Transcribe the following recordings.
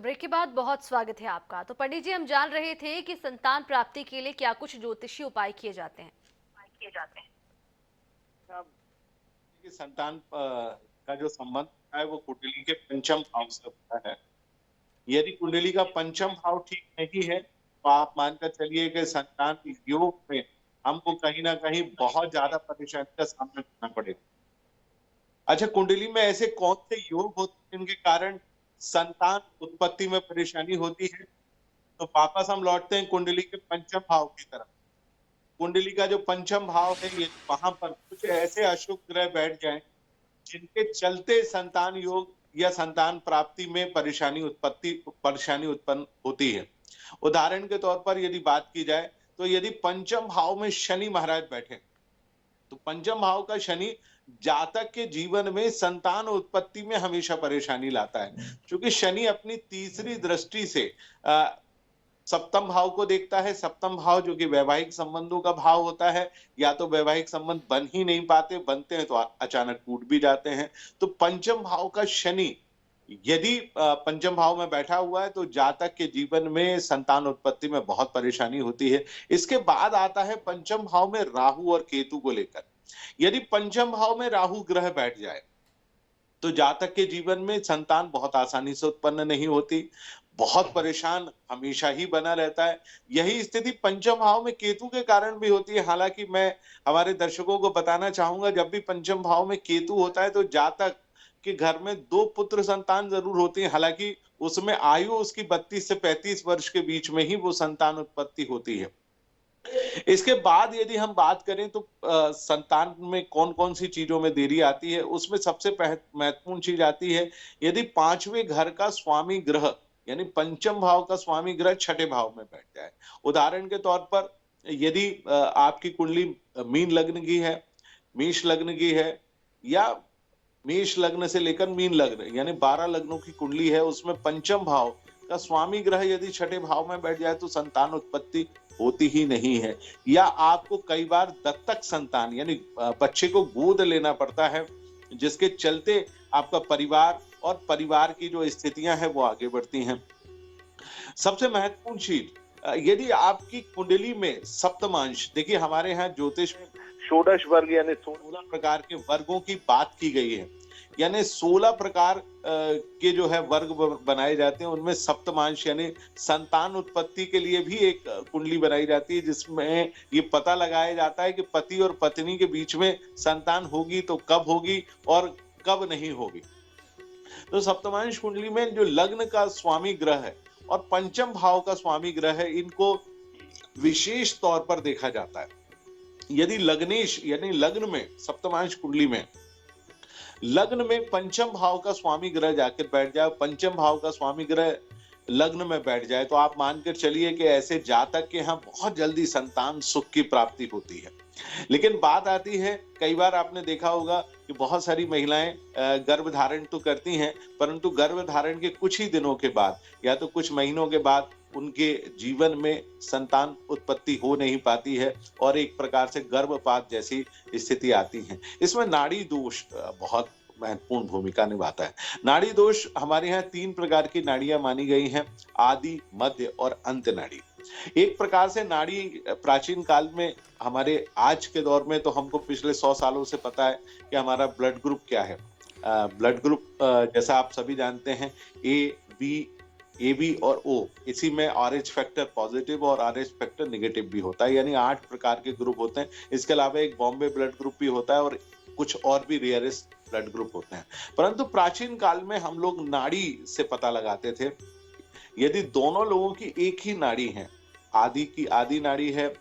Break के बाद बहुत स्वागत है आपका। तो पंडित जी, हम जान रहे थे कि संतान प्राप्ति के लिए क्या कुछ ज्योतिषी उपाय किए जाते हैं। अब देखिए, संतान का जो संबंध है वो कुंडली के पंचम भाव से होता है। यदि कुंडली का पंचम भाव ठीक नहीं है तो आप मानकर चलिए कि संतान योग में हमको कहीं ना कहीं बहुत ज्यादा परेशानी का सामना करना पड़ेगा। अच्छा, कुंडली में ऐसे कौन से योग होते हैं जिनके कारण संतान उत्पत्ति में परेशानी होती है? तो वापस हम लौटते हैं कुंडली के पंचम भाव की तरफ। कुंडली का जो पंचम भाव है, ये वहां पर कुछ ऐसे अशुभ ग्रह बैठ जाएं जिनके चलते संतान योग या संतान प्राप्ति में परेशानी उत्पन्न होती है। उदाहरण के तौर पर यदि बात की जाए तो यदि पंचम भाव में शनि महाराज बैठे तो पंचम भाव का शनि जातक के जीवन में संतान उत्पत्ति में हमेशा परेशानी लाता है, क्योंकि शनि अपनी तीसरी दृष्टि से सप्तम भाव को देखता है। सप्तम भाव जो कि वैवाहिक संबंधों का भाव होता है, या तो वैवाहिक संबंध बन ही नहीं पाते, बनते हैं तो अचानक टूट भी जाते हैं। तो पंचम भाव का शनि यदि पंचम भाव में बैठा हुआ है तो जातक के जीवन में संतान उत्पत्ति में बहुत परेशानी होती है। इसके बाद आता है पंचम भाव में राहु और केतु को लेकर। यदि पंचम भाव में राहु ग्रह बैठ जाए तो जातक के जीवन में संतान बहुत आसानी से उत्पन्न नहीं होती, बहुत परेशान हमेशा ही बना रहता है। यही स्थिति पंचम भाव में केतु के कारण भी होती है। हालांकि मैं हमारे दर्शकों को बताना चाहूंगा, जब भी पंचम भाव में केतु होता है तो जातक के घर में 2 पुत्र संतान जरूर होती है। हालांकि उसमें आयु उसकी 32 से 35 वर्ष के बीच में ही वो संतान उत्पत्ति होती है। इसके बाद यदि हम बात करें तो संतान में कौन-कौन सी चीजों में देरी आती है, उसमें सबसे महत्वपूर्ण चीज आती है यदि 5वें घर का स्वामी ग्रह यानी पंचम भाव का स्वामी ग्रह छठे भाव में बैठ जाए। उदाहरण के तौर पर यदि आपकी कुंडली मीन लग्न की है, मेष लग्न की है, या मेष लग्न से लेकर मीन लग्न यानी 12 लग्नों की कुंडली है, उसमें पंचम भाव का स्वामी ग्रह यदि छठे भाव में बैठ जाए तो संतान उत्पत्ति होती ही नहीं है। या आपको कई बार दत्तक संतान यानी बच्चे को गोद लेना पड़ता है, जिसके चलते आपका परिवार और परिवार की जो स्थितियां हैं वो आगे बढ़ती हैं। सबसे महत्वपूर्ण चीज, यदि आपकी कुंडली में सप्तमांश, देखिए हमारे यहाँ ज्योतिष में षोडश वर्ग यानी 16 प्रकार के वर्गों की बात की गई है। यानी 16 प्रकार के जो है वर्ग बनाए जाते हैं, उनमें सप्तमांश यानी संतान उत्पत्ति के लिए भी एक कुंडली बनाई जाती है, जिसमें ये पता लगाया जाता है कि पति और पत्नी के बीच में संतान होगी तो कब होगी और कब नहीं होगी। तो सप्तमांश कुंडली में जो लग्न का स्वामी ग्रह है और पंचम भाव का स्वामी ग्रह है, इनको विशेष तौर पर देखा जाता है। यदि लग्नेश यानी लग्न में सप्तमांश कुंडली में लग्न में पंचम भाव का स्वामी ग्रह जाकर बैठ जाए, पंचम भाव का स्वामी ग्रह लग्न में बैठ जाए, तो आप मानकर चलिए कि ऐसे जातक के यहाँ बहुत जल्दी संतान सुख की प्राप्ति होती है। लेकिन बात आती है, कई बार आपने देखा होगा कि बहुत सारी महिलाएं गर्भ धारण तो करती हैं, परंतु गर्भ धारण के कुछ ही दिनों के बाद या तो कुछ महीनों के बाद उनके जीवन में संतान उत्पत्ति हो नहीं पाती है और एक प्रकार से गर्भपात जैसी स्थिति आती है। इसमें नाड़ी दोष बहुत महत्वपूर्ण भूमिका निभाता है। नाड़ी दोष हमारे यहाँ 3 प्रकार की नाड़ियां मानी गई हैं, आदि, मध्य और अंत नाड़ी। एक प्रकार से नाड़ी प्राचीन काल में, हमारे आज के दौर में तो हमको पिछले 100 सालों से पता है कि हमारा ब्लड ग्रुप क्या है। ब्लड ग्रुप जैसा आप सभी जानते हैं, ए बी और ओ, इसी में आरएच फैक्टर पॉजिटिव और आरएच फैक्टर नेगेटिव भी होता है, यानी 8 प्रकार के ग्रुप होते हैं। इसके अलावा एक बॉम्बे ब्लड ग्रुप भी होता है और कुछ और भी रेयरेस्ट ब्लड ग्रुप होते हैं। परंतु प्राचीन काल में हम लोग नाड़ी से पता लगाते थे। यदि दोनों लोगों की एक ही नाड़ी है, आदि की आदि नाड़ी है,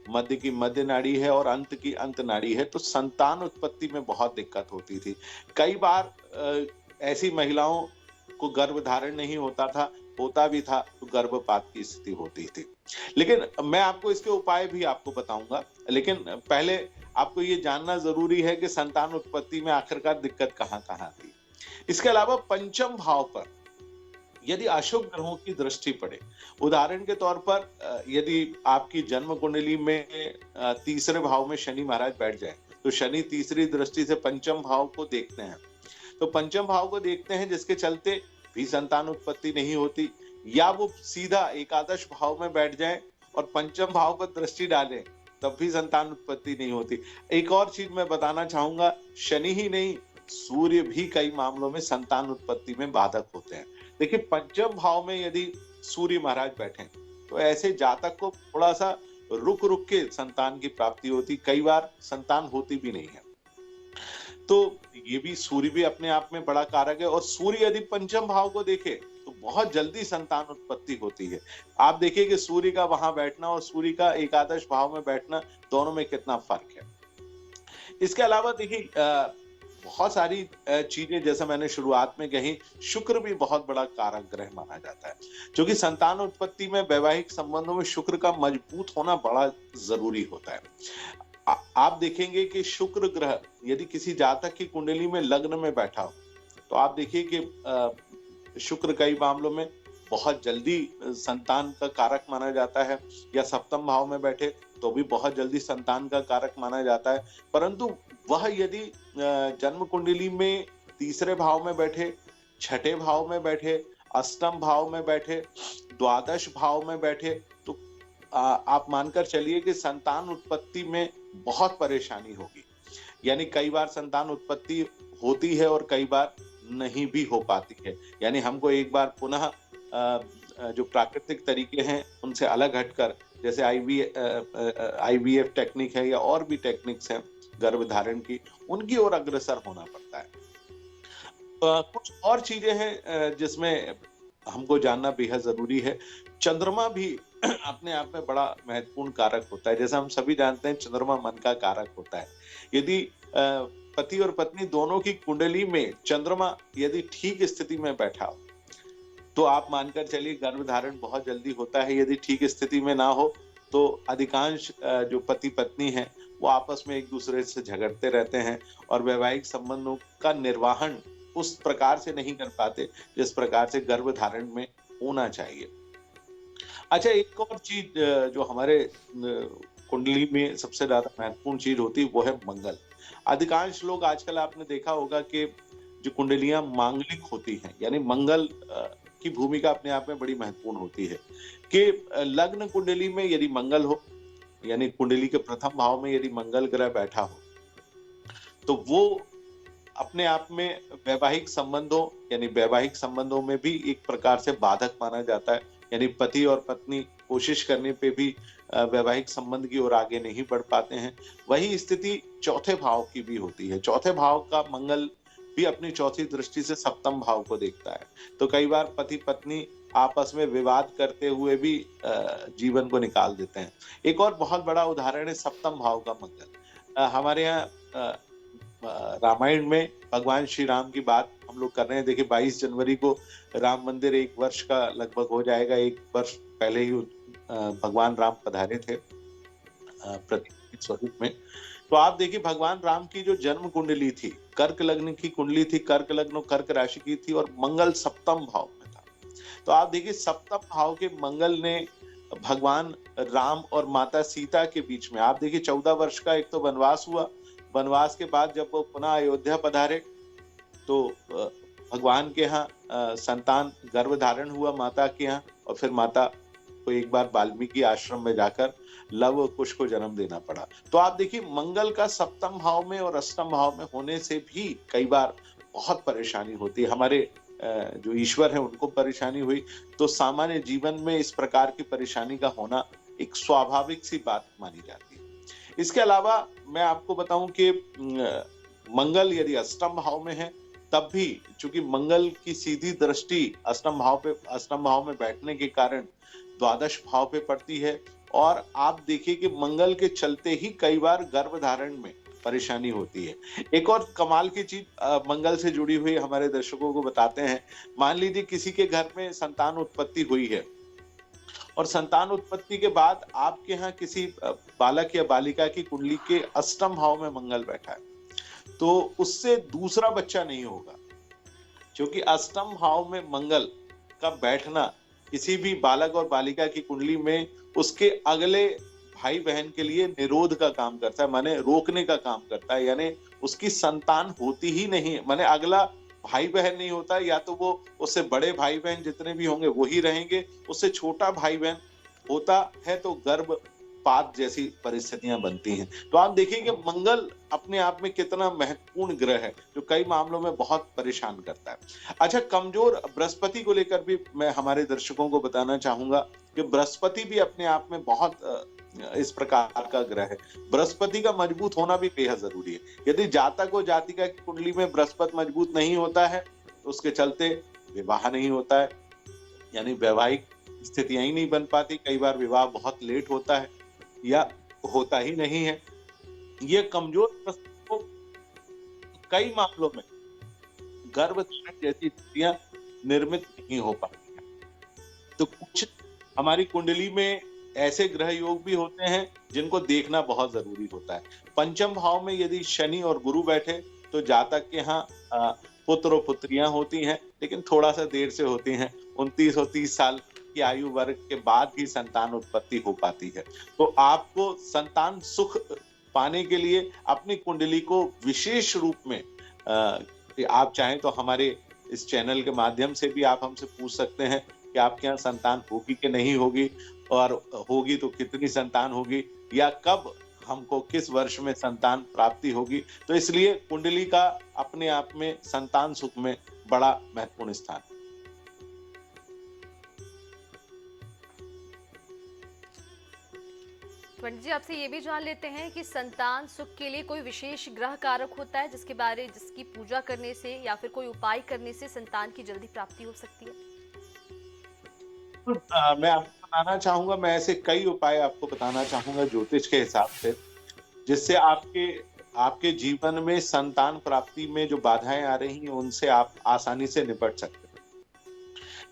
मध्य की मध्य नाड़ी है और अंत की अंत नाड़ी है, तो संतान उत्पत्ति में बहुत दिक्कत होती थी। कई बार ऐसी महिलाओं को गर्भ धारण नहीं होता भी था तो गर्भपात की स्थिति होती थी। लेकिन मैं आपको इसके उपाय भी आपको बताऊंगा, लेकिन पहले आपको ये जानना जरूरी है कि संतान उत्पत्ति में आखिरकार दिक्कत कहाँ आती है। इसके अलावा पंचम भाव पर यदि अशुभ ग्रहों की दृष्टि पड़े, उदाहरण के तौर पर यदि आपकी जन्म कुंडली में तीसरे भाव में शनि महाराज बैठ जाए तो शनि तीसरी दृष्टि से पंचम भाव को देखते हैं। तो पंचम भाव को देखते हैं, जिसके चलते भी संतान उत्पत्ति नहीं होती, या वो सीधा एकादश भाव में बैठ जाए और पंचम भाव पर दृष्टि डालें, तब भी संतान उत्पत्ति नहीं होती। एक और चीज मैं बताना चाहूंगा, शनि ही नहीं, सूर्य भी कई मामलों में संतान उत्पत्ति में बाधक होते हैं। देखिए, पंचम भाव में यदि सूर्य महाराज बैठे तो ऐसे जातक को थोड़ा सा रुक रुक के संतान की प्राप्ति होती, कई बार संतान होती भी नहीं है। तो ये भी, सूर्य भी अपने आप में बड़ा कारक है, और सूर्य यदि पंचम भाव को देखे तो बहुत जल्दी संतान उत्पत्ति होती है। आप देखिए कि सूर्य का वहां बैठना और सूर्य का एकादश भाव में बैठना, दोनों में कितना फर्क है। इसके अलावा देखिए, बहुत सारी चीजें, जैसे मैंने शुरुआत में कही, शुक्र भी बहुत बड़ा कारक ग्रह माना जाता है, क्योंकि संतान उत्पत्ति में वैवाहिक संबंधों में शुक्र का मजबूत होना बड़ा जरूरी होता है। आप देखेंगे कि शुक्र ग्रह यदि किसी जातक की कुंडली में लग्न में बैठा हो, तो आप देखिए कि शुक्र कई मामलों में बहुत जल्दी संतान का कारक माना जाता है, या सप्तम भाव में बैठे तो भी बहुत जल्दी संतान का कारक माना जाता है। परंतु वह यदि जन्म कुंडली में तीसरे भाव में बैठे, छठे भाव में बैठे, अष्टम भाव में बैठे, द्वादश भाव में बैठे, तो आप मानकर चलिए कि संतान उत्पत्ति में बहुत परेशानी होगी। यानी कई बार संतान उत्पत्ति होती है और कई बार नहीं भी हो पाती है। यानी हमको एक बार पुनः जो प्राकृतिक तरीके हैं उनसे अलग हटकर, जैसे आईवीएफ टेक्निक है या और भी टेक्निक्स हैं गर्भधारण की, उनकी ओर अग्रसर होना पड़ता है। कुछ और चीजें हैं जिसमें हमको जानना बेहद जरूरी है। चंद्रमा भी अपने आप में बड़ा महत्वपूर्ण कारक होता है। जैसा हम सभी जानते हैं, चंद्रमा मन का कारक होता है। यदि पति और पत्नी दोनों की कुंडली में चंद्रमा यदि ठीक स्थिति में बैठा हो, तो आप मानकर चलिए गर्भधारण बहुत जल्दी होता है। यदि ठीक स्थिति में ना हो तो अधिकांश जो पति पत्नी हैं वो आपस में एक दूसरे से झगड़ते रहते हैं और वैवाहिक संबंधों का निर्वहन उस प्रकार से नहीं कर पाते जिस प्रकार से गर्भधारण में होना चाहिए। अच्छा, एक और चीज जो हमारे कुंडली में सबसे ज्यादा महत्वपूर्ण चीज होती है वो है मंगल। अधिकांश लोग आजकल आपने देखा होगा कि जो कुंडलियां मांगलिक होती हैं, यानी मंगल की भूमिका अपने आप में बड़ी महत्वपूर्ण होती है कि लग्न कुंडली में यदि मंगल हो, यानी कुंडली के प्रथम भाव में यदि मंगल ग्रह बैठा हो, तो वो अपने आप में वैवाहिक संबंधों में भी एक प्रकार से बाधक माना जाता है। यानी पति और पत्नी कोशिश करने पे भी वैवाहिक संबंध की ओर आगे नहीं बढ़ पाते हैं। वही स्थिति चौथे भाव की भी होती है। चौथे भाव का मंगल भी अपनी चौथी दृष्टि से सप्तम भाव को देखता है, तो कई बार पति पत्नी आपस में विवाद करते हुए भी जीवन को निकाल देते हैं। एक और बहुत बड़ा उदाहरण है सप्तम भाव का मंगल। हमारे यहाँ रामायण में भगवान श्री राम की बात हम लोग कर रहे हैं। देखिए, 22 जनवरी को राम मंदिर 1 वर्ष का लगभग हो जाएगा। 1 वर्ष पहले ही भगवान राम पधारे थे प्रतीक स्वरूप में। तो आप देखिए, भगवान राम की जो जन्म कुंडली थी, कर्क लग्न की कुंडली थी, कर्क लग्न कर्क राशि की थी, और मंगल सप्तम भाव में था। तो आप देखिए, सप्तम भाव के मंगल ने भगवान राम और माता सीता के बीच में, आप देखिए 14 वर्ष का एक तो वनवास हुआ। वनवास के बाद जब वो पुनः अयोध्या पधारे तो भगवान के यहाँ संतान गर्भधारण हुआ माता के यहाँ, और फिर माता को एक बार वाल्मीकि आश्रम में जाकर लव कुश को जन्म देना पड़ा। तो आप देखिए, मंगल का सप्तम भाव में और अष्टम भाव में होने से भी कई बार बहुत परेशानी होती है। हमारे जो ईश्वर है उनको परेशानी हुई, तो सामान्य जीवन में इस प्रकार की परेशानी का होना एक स्वाभाविक सी बात मानी जाती है। इसके अलावा मैं आपको बताऊं कि मंगल यदि अष्टम भाव में है, तब भी चूंकि मंगल की सीधी दृष्टि अष्टम भाव में बैठने के कारण द्वादश भाव पे पड़ती है, और आप देखिए कि मंगल के चलते ही कई बार गर्भधारण में परेशानी होती है। एक और कमाल की चीज मंगल से जुड़ी हुई हमारे दर्शकों को बताते हैं। मान लीजिए किसी के घर में संतान उत्पत्ति हुई है, और संतान उत्पत्ति के बाद आपके यहाँ किसी बालक या बालिका की कुंडली के अष्टम भाव में मंगल बैठा है, तो उससे दूसरा बच्चा नहीं होगा, क्योंकि अष्टम भाव में मंगल का बैठना किसी भी बालक और बालिका की कुंडली में उसके अगले भाई बहन के लिए निरोध का काम करता है, माने रोकने का काम करता है। यानी उसकी संतान होती ही नहीं, माने अगला भाई बहन नहीं होता, या तो वो उससे बड़े भाई बहन जितने भी होंगे वो ही रहेंगे, उससे छोटा भाई बहन होता है तो गर्भपात जैसी परिस्थितियां बनती हैं। तो आप देखिए कि मंगल अपने आप में कितना महत्वपूर्ण ग्रह है, जो कई मामलों में बहुत परेशान करता है। अच्छा, कमजोर बृहस्पति को लेकर भी मैं हमारे दर्शकों को बताना चाहूंगा कि बृहस्पति भी अपने आप में बहुत इस प्रकार का ग्रह है। बृहस्पति का मजबूत होना भी बेहद जरूरी है। यदि जातक और जातिका की कुंडली में बृहस्पति मजबूत नहीं होता है तो उसके चलते विवाह नहीं होता है, यानी वैवाहिक स्थितियां ही नहीं बन पाती। कई बार विवाह बहुत लेट होता है या होता ही नहीं है। ये कमजोर बृहस्पति को कई मामलों में गर्भधारण जैसी स्थितियां निर्मित नहीं हो पाती हैं। तो कुछ हमारी कुंडली में ऐसे ग्रह योग भी होते हैं जिनको देखना बहुत जरूरी होता है। पंचम भाव में यदि शनि और गुरु बैठे तो जातक के यहाँ पुत्र और पुत्रियां होती हैं, लेकिन थोड़ा सा देर से होती हैं। 29 और 30 साल की आयु वर्ग के बाद ही संतान उत्पत्ति हो पाती है। तो आपको संतान सुख पाने के लिए अपनी कुंडली को विशेष रूप में आप चाहें तो हमारे इस चैनल के माध्यम से भी आप हमसे पूछ सकते हैं कि आपके यहाँ संतान होगी कि नहीं होगी, और होगी तो कितनी संतान होगी, या कब हमको किस वर्ष में संतान प्राप्ति होगी। तो इसलिए कुंडली का अपने आप में संतान सुख में बड़ा महत्वपूर्ण स्थान है। पंडित जी, आपसे ये भी जान लेते हैं कि संतान सुख के लिए कोई विशेष ग्रह कारक होता है जिसकी पूजा करने से या फिर कोई उपाय करने से संतान की जल्दी प्राप्ति हो सकती है? मैं आपको बताना चाहूंगा, मैं ऐसे कई उपाय आपको बताना चाहूंगा ज्योतिष के हिसाब से, जिससे आपके आपके जीवन में संतान प्राप्ति में जो बाधाएं आ रही हैं उनसे आप आसानी से निपट सकते हैं।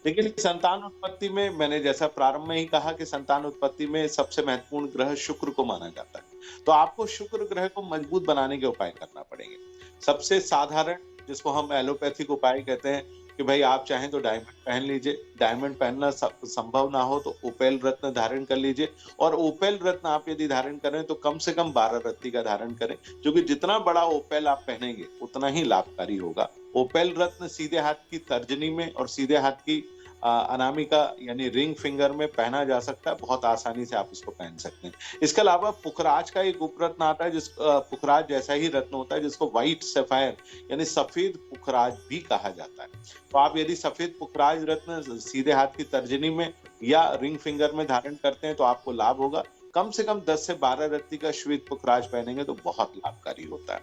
लेकिन संतान उत्पत्ति में मैंने जैसा प्रारंभ में ही कहा कि संतान उत्पत्ति में सबसे महत्वपूर्ण ग्रह शुक्र को माना जाता है। तो आपको शुक्र ग्रह को मजबूत बनाने के उपाय करना पड़ेंगे। सबसे साधारण, जिसको हम एलोपैथिक उपाय कहते हैं, कि भाई आप चाहें तो डायमंड पहन लीजिए। डायमंड पहनना संभव ना हो तो ओपेल रत्न धारण कर लीजिए, और ओपेल रत्न आप यदि धारण करें तो कम से कम 12 रत्ती का धारण करें, क्योंकि जितना बड़ा ओपेल आप पहनेंगे उतना ही लाभकारी होगा। ओपेल रत्न सीधे हाथ की तर्जनी में और सीधे हाथ की अनामिका यानी रिंग फिंगर में पहना जा सकता है। बहुत आसानी से आप इसको पहन सकते हैं। इसके अलावा पुखराज का एक उपरत्न आता है, जिस पुखराज जैसा ही रत्न होता है, जिसको व्हाइट सफायर यानी सफेद पुखराज भी कहा जाता है। तो आप यदि सफेद पुखराज रत्न सीधे हाथ की तर्जनी में या रिंग फिंगर में धारण करते हैं तो आपको लाभ होगा। कम से कम 10 से 12 रत्ती का श्वेत पुखराज पहनेंगे तो बहुत लाभकारी होता है।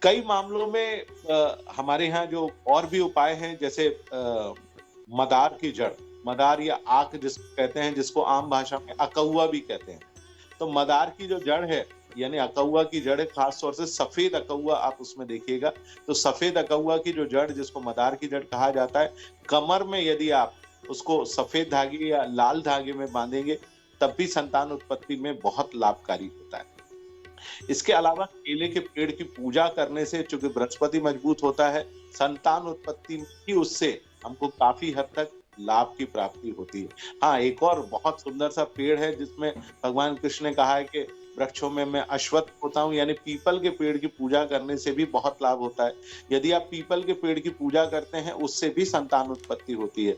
कई मामलों में हमारे यहाँ जो और भी उपाय हैं, जैसे मदार की जड़, मदार या आक जिसको कहते हैं, जिसको आम भाषा में अकौआ भी कहते हैं। तो मदार की जो जड़ है यानी अकौआ की जड़ है, खास तौर से सफेद अकौआ आप उसमें देखिएगा। तो सफेद अकौआ की जो जड़, जिसको मदार की जड़ कहा जाता है, कमर में यदि आप उसको सफेद धागे या लाल धागे में बांधेंगे तब भी संतान उत्पत्ति में बहुत लाभकारी होता है। इसके अलावा केले के पेड़ की पूजा करने से, चूंकि बृहस्पति मजबूत होता है, संतान उत्पत्ति में ही उससे हमको काफी हद तक लाभ की प्राप्ति होती है। हाँ, एक और बहुत सुंदर सा पेड़ है जिसमें भगवान कृष्ण ने कहा है कि वृक्षों में मैं अश्वत्थ होता हूँ, यानी पीपल के पेड़ की पूजा करने से भी बहुत लाभ होता है। यदि आप पीपल के पेड़ की पूजा करते हैं उससे भी संतान उत्पत्ति होती है।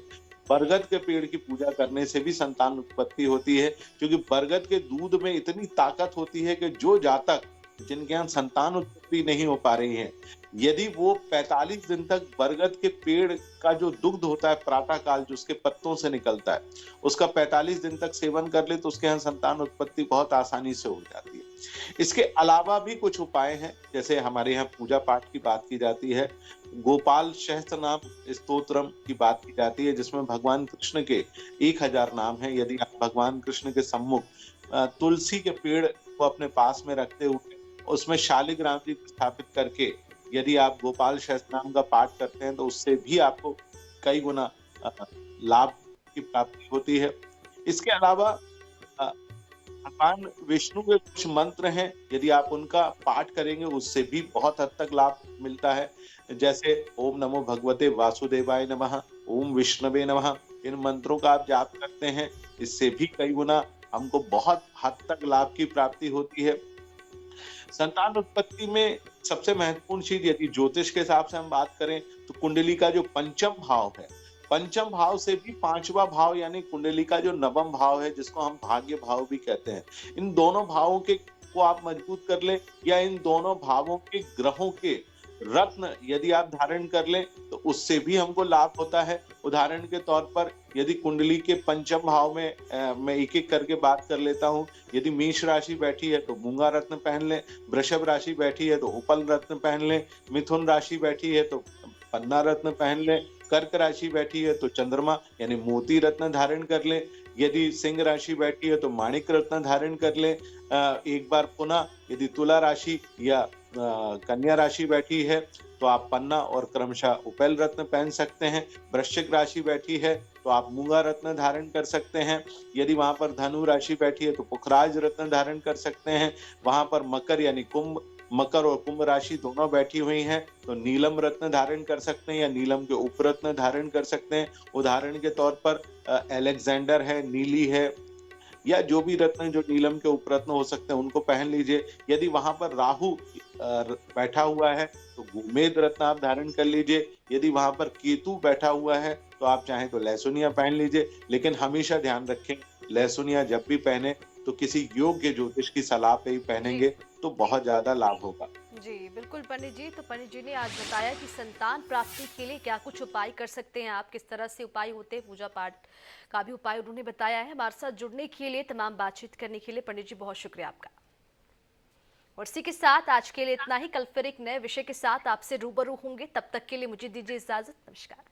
बरगद के पेड़ की पूजा करने से भी संतान उत्पत्ति होती है, क्योंकि बरगद के दूध में इतनी ताकत होती है कि जो जातक जिनके यहाँ संतान उत्पत्ति नहीं हो पा रही है, यदि वो 45 दिन तक बरगद के पेड़ का जो दुग्ध होता है प्रातः काल, जो उसके पत्तों से निकलता है, उसका 45 दिन तक सेवन कर ले तो उसके यहाँ संतान उत्पत्ति बहुत आसानी से हो जाती है। इसके अलावा भी कुछ उपाय हैं, जैसे हमारे यहाँ पूजा पाठ की बात की जाती है, गोपाल सहस्त्रनाम स्तोत्रम की बात की जाती है, जिसमें भगवान कृष्ण के 1000 नाम हैं। यदि आप भगवान कृष्ण के सम्मुख तुलसी के पेड़ को अपने पास में रखते हुए उसमें शालिग्राम जी स्थापित करके यदि आप गोपाल सहस्त्रनाम का पाठ करते हैं तो उससे भी आपको कई गुना लाभ की प्राप्ति होती है। इसके अलावा भगवान विष्णु के कुछ मंत्र हैं, यदि आप उनका पाठ करेंगे उससे भी बहुत हद तक लाभ मिलता है। जैसे ओम नमो भगवते वासुदेवाय नमः, ओम विष्णवे नमः, इन मंत्रों का आप जाप करते हैं, इससे भी कई गुना हमको बहुत हद तक लाभ की प्राप्ति होती है। संतान उत्पत्ति में सबसे महत्वपूर्ण चीज यदि ज्योतिष के हिसाब से हम बात करें तो कुंडली का जो पंचम भाव है, पंचम भाव से भी पांचवा भाव यानी कुंडली का जो नवम भाव है जिसको हम भाग्य भाव भी कहते हैं, इन दोनों भावों के को आप मजबूत कर ले या इन दोनों भावों के ग्रहों के रत्न यदि आप धारण कर लें तो उससे भी हमको लाभ होता है। उदाहरण के तौर पर यदि कुंडली के पंचम भाव में मैं एक-एक करके बात कर लेता हूँ। यदि मेष राशि बैठी है तो मूंगा रत्न पहन लें, वृषभ राशि बैठी है तो उपल रत्न पहन लें, मिथुन राशि बैठी है तो पन्ना रत्न पहन लें, कर्क राशि बैठी है तो चंद्रमा यानी मोती रत्न धारण कर लें, यदि सिंह राशि बैठी है तो माणिक रत्न धारण कर लें। एक बार पुनः यदि तुला राशि या कन्या राशि बैठी है तो आप पन्ना और क्रमशः उपैल रत्न पहन सकते हैं। वृश्चिक राशि बैठी है तो आप मूंगा रत्न धारण कर सकते हैं। यदि वहां पर धनु राशि बैठी है तो पुखराज रत्न धारण कर सकते हैं। वहां पर मकर यानी मकर और कुंभ राशि दोनों बैठी हुई हैं तो नीलम रत्न धारण कर सकते हैं या नीलम के उपरत्न धारण कर सकते हैं। उदाहरण के तौर पर अलेक्जेंडर है, नीली है या जो भी रत्न जो नीलम के उपरत्न हो सकते हैं उनको पहन लीजिए। यदि वहां पर राहु बैठा हुआ है तो गोमेद रत्न आप धारण कर लीजिए। यदि वहां पर केतु बैठा हुआ है तो आप चाहें तो लहसुनिया पहन लीजिए, लेकिन हमेशा ध्यान रखें लहसुनिया जब भी पहने तो किसी योग्य ज्योतिष की सलाह पे ही पहनेंगे तो बहुत ज्यादा लाभ होगा। जी बिल्कुल पंडित जी। तो पंडित जी ने आज बताया कि संतान प्राप्ति के लिए क्या कुछ उपाय कर सकते हैं आप, किस तरह से उपाय होते हैं, पूजा पाठ का भी उपाय उन्होंने बताया है। हमारे साथ जुड़ने के लिए, तमाम बातचीत करने के लिए पंडित जी बहुत शुक्रिया आपका। और इसी के साथ आज के लिए इतना ही। कल फिर एक नए विषय के साथ आपसे रूबरू होंगे, तब तक के लिए मुझे दीजिए इजाजत। नमस्कार।